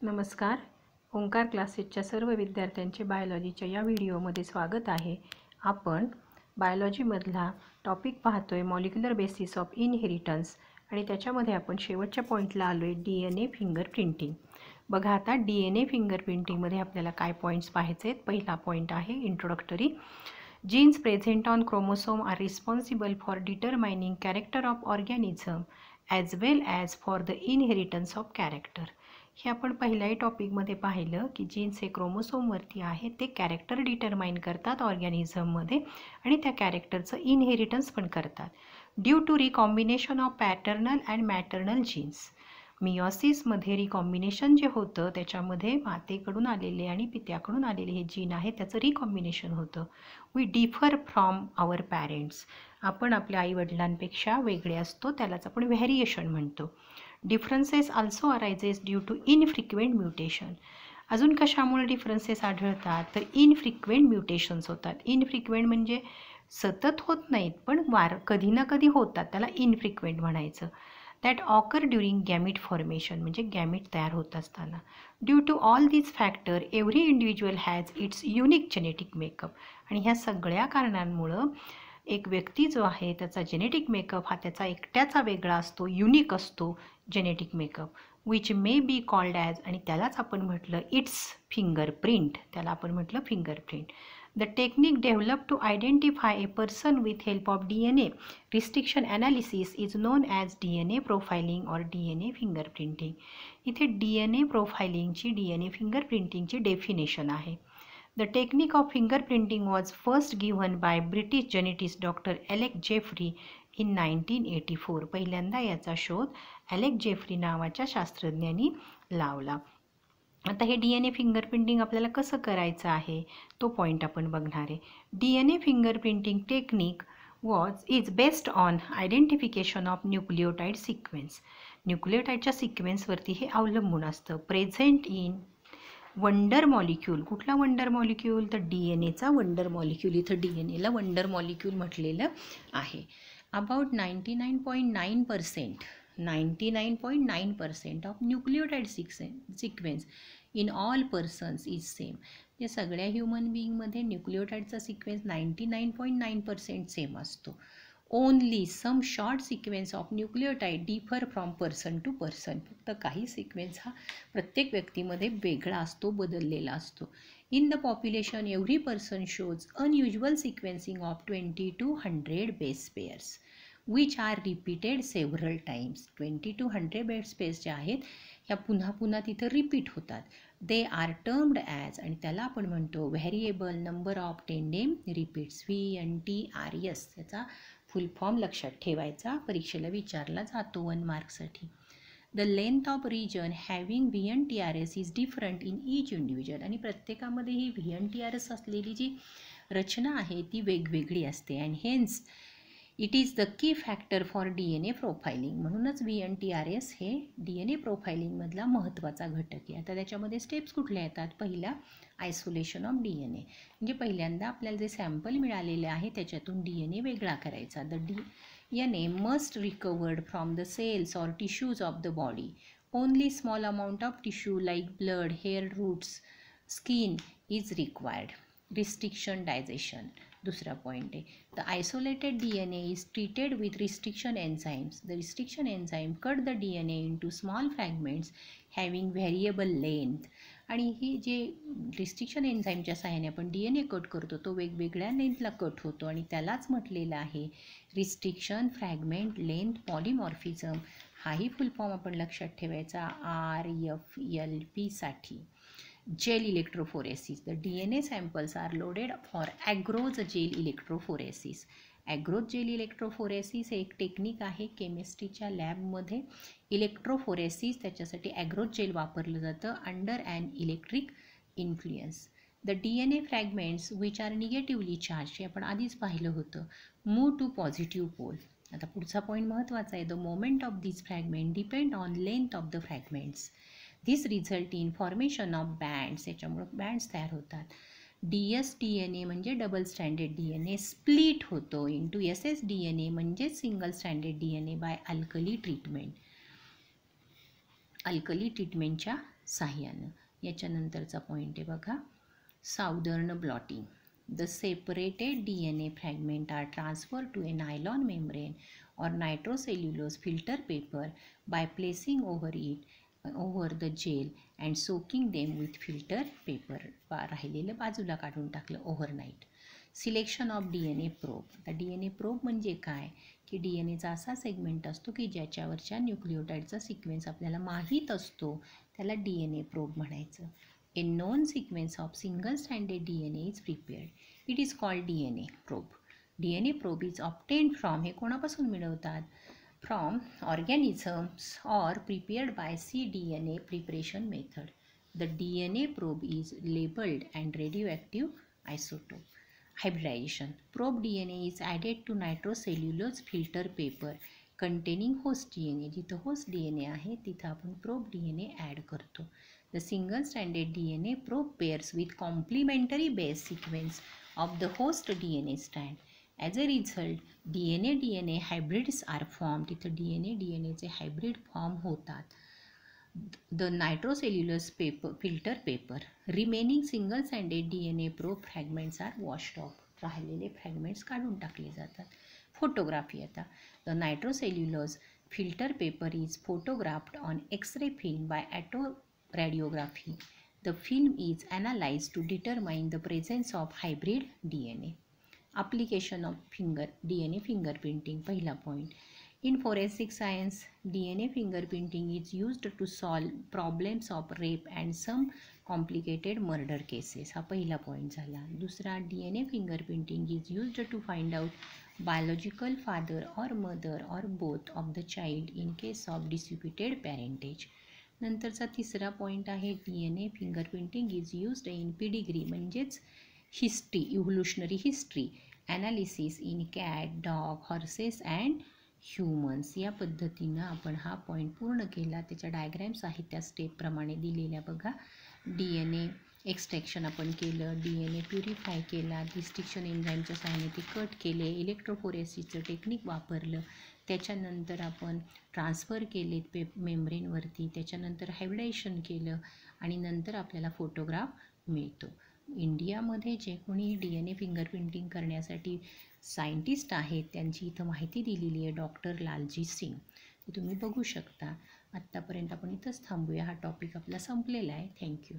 नमस्कार. ओंकार क्लासेसच्या सर्व विद्यार्थ्यांचे बायोलॉजीच्या या व्हिडिओमध्ये स्वागत आहे. आपण बायोलॉजीमधला टॉपिक पाहतोय मॉलिक्युलर बेसिस ऑफ इनहेरिटन्स आणि त्याच्यामध्ये आपण शेवटच्या पॉईंटला आलो आहे DNA फिंगरप्रिंटिंग. बघा आता DNA फिंगरप्रिंटिंगमध्ये आपल्याला काय पॉईंट्स पाहायचे आहेत. पहिला पॉईंट आहे introductory. Genes present on chromosome are responsible for determining character of organism as well as for the inheritance of character. हे आपण पहिल्याही टॉपिकमध्ये पाहिलं की जीन्स हे क्रोमोसोमवरती आहे, ते कॅरेक्टर डिटरमाइन करतात ऑर्गॅनिझममध्ये आणि त्या कॅरेक्टरचं इनहेरिटन्स पण करतात. Due to recombination of paternal and maternal genes. मियोसिसमध्ये रिकॉम्बिनेशन जे होतं त्याच्यामध्ये मातेकडून आलेले आणि पित्याकडून आलेले हे जीन आहे त्याचं रिकॉम्बिनेशन होतं. We differ from our parents. आपण आपल्या आईवडिलांपेक्षा वेगळे असतो, त्यालाच आपण व्हेरिएशन म्हणतो. Differences also arises due to infrequent mutation. अजून कशामुळे डिफरन्सेस आढळतात तर इनफ्रिक्वेंट म्युटेशन्स होतात. इनफ्रिक्वेंट म्हणजे सतत होत नाहीत पण कधी ना कधी होतात, त्याला इनफ्रिक्वेंट म्हणायचं. That occur during gamete formation म्हणजे गॅमिट तयार होत असताना. Due to all these factor every individual has its unique genetic makeup. आणि ह्या सगळ्या कारणांमुळं एक व्यक्ती जो आहे त्याचा जेनेटिक मेकअप हा त्याचा एकट्याचा वेगळा असतो, युनिक असतो genetic makeup, which may be called as, आणि त्यालाच आपण म्हटलं इट्स फिंगरप्रिंट, त्याला आपण म्हटलं fingerprint. The technique develop to identify a person with help of DNA restriction analysis is known as DNA profiling or DNA fingerprinting. इथे DNA प्रोफायलिंगची DNA फिंगरप्रिंटिंगची डेफिनेशन आहे. The technique of fingerprinting was first given by British geneticist Dr. Alec Jeffrey in 1984. पहिल्यांदा याचा शोध ॲलेक Jeffrey नावाच्या शास्त्रज्ञांनी लावला. आता हे DNA फिंगरप्रिंटिंग आपल्याला कसं करायचं आहे तो पॉईंट आपण बघणार आहे. DNA fingerprinting technique is based on identification of nucleotide sequence. न्यूक्लियोटाइडच्या सिक्वेन्सवरती हे अवलंबून असतं. Present in wonder molecule. कुठला वंडर मॉलिक्यूल तर DNAचा वंडर मॉलिक्यूल. इथं DNAला वंडर मॉलिक्यूल म्हटलेलं आहे. About 99.9% of nucleotide sequence in all persons is same. या सगळ्या ह्युमन बिईंगमध्ये न्यूक्लियोटाइडचा सिक्वेन्स 99.9% सेम असतो. Only some short sequence of nucleotide differ from person to person. फक्त काही सिक्वेन्स हा प्रत्येक व्यक्तीमध्ये वेगळा असतो, बदललेला असतो. In the population every person shows unusual sequencing of 20 to 100 base pairs which are repeated several times. 20 to 100 base pairs ज्या आहेत ह्या पुन्हा पुन्हा तिथं रिपीट होतात. दे आर टर्म्ड ॲज, आणि त्याला आपण म्हणतो variable number of tandem repeats, VNTRS. याचा फुल फॉर्म लक्षात ठेवायचा, परीक्षेला विचारला जातो 1 मार्कसाठी. The length of region having VNTRS is different in each individual. आणि प्रत्येकामध्ये ही VNTRS असलेली जी रचना आहे ती वेगवेगळी असते. And hence it is the key factor for DNA profiling. म्हणूनच VNTRS हे DNA प्रोफायलिंगमधला महत्त्वाचा घटक आहे. आता त्याच्यामध्ये स्टेप्स कुठल्या येतात. पहिला आयसोलेशन ऑफ DNA, म्हणजे पहिल्यांदा आपल्याला जे सॅम्पल मिळालेले आहे त्याच्यातून DNA वेगळा करायचा. The DNA must recovered from the cells or tissues of the body. Only small amount of tissue like blood, hair, roots, skin is required. Restriction digestion दुसरा पॉईंट आहे. The isolated DNA is treated with restriction enzymes. The restriction enzyme cut the DNA into small fragments having variable length. आणि ही जे restriction एन्झाईमच्या सहाय्याने आपण DNA cut करतो तो वेगवेगळ्या लेंथला कट होतो आणि त्यालाच म्हटलेलं आहे रिस्ट्रिक्शन फ्रॅगमेंट लेंथ पॉलिमॉर्फिझम. हाही फुल फॉर्म आपण लक्षात ठेवायचा RFLP साठी. Gel electrophoresis. The DNA samples are loaded for agarose gel electrophoresis. Agarose gel electrophoresis हे एक टेक्निक आहे केमिस्ट्रीच्या लॅबमध्ये. इलेक्ट्रोफोरेसिस त्याच्यासाठी ॲग्रोज जेल वापरलं जातं under an electric influence. The DNA fragments which are negatively charge, हे आपण आधीच पाहिलं होतं, मूव टू पॉझिटिव्ह पोल. आता पुढचा पॉईंट महत्त्वाचा आहे. The movement of this fragment depend on length of the fragments. This result in formation of bands. याच्यामुळं बँड्स तयार होतात. dsDNA म्हणजे डबल स्टँडर्ड DNA स्प्लिट होतो इंटू ssDNA म्हणजे single standard DNA by alkali treatment. Alkali ट्रीटमेंटच्या साह्यानं. याच्यानंतरचा point आहे बघा, Southern blotting. The separated DNA fragment are transferred to a nylon membrane or nitrocellulose filter paper by placing over the gel and soaking them with filter paper. राहिलेलं बाजूला काढून टाकलं overnight. Selection of DNA probe. आता DNA probe म्हणजे काय की DNAचा असा segment असतो की ज्याच्यावरच्या न्यूक्लिओटाईडचा सिक्वेन्स आपल्याला माहीत असतो, त्याला DNA प्रोब म्हणायचं. A known sequence of single-stranded DNA is prepared. It is called DNA probe. DNA probe is obtained from, हे कोणापासून मिळवतात, from organisms or prepared by cDNA preparation method. The DNA probe is labeled and radioactive isotope. Hybridization. Probe DNA is added to nitrocellulose filter paper containing host DNA. जिथं host DNA आहे तिथं आपण probe DNA add करतो. The single-stranded DNA probe pairs with complementary base sequence of the host DNA strand. As a result, DNA hybrids are formed. तिथं DNA चे hybrid form होतात. The nitrocellulose filter paper. Remaining single-stranded DNA probe fragments are washed off. राहिलेले fragments काढून टाकले जातात. Photography आता. The nitrocellulose filter paper is photographed on X-ray film by radiography. The film is analyzed to determine the presence of hybrid DNA. Application of DNA fingerprinting. पहिला point. In forensic science, DNA fingerprinting is used to solve problems of rape and some complicated murder cases. हा पहिला point झाला. दुसरा, DNA fingerprinting is used to find out biological father or mother or both of the child in case of disputed parentage. नंतरचा तिसरा point आहे, DNA fingerprinting is used in pedigree म्हणजेच history, evolutionary history analysis in cat, dog, horses and humans. या पद्धतीनं आपण हा point पूर्ण केला. त्याच्या डायग्रॅम्स आहेत त्या स्टेपप्रमाणे दिलेल्या बघा. DNA एक्स्ट्रॅक्शन आपण केलं, DNA प्युरिफाय केला, डिस्टिक्शन एन्झाईमच्या सहाय्याने ते कट केले, इलेक्ट्रोफोरेसिसचं टेक्निक वापरलं, त्याच्यानंतर आपण ट्रान्सफर केले मेम्ब्रेनवरती, त्याच्यानंतर हायब्रिडायझेशन केलं आणि नंतर आपल्याला फोटोग्राफ मिळतो. इंडियामध्ये जे कोणी DNA फिंगरप्रिंटिंग करण्यासाठी सायंटिस्ट आहेत त्यांची इथं माहिती दिलेली आहे, डॉक्टर लालजी सिंग. ते तुम्ही बघू शकता. आत्तापर्यंत आपण इथंच थांबूया. हा टॉपिक आपला संपलेला आहे. थँक्यू.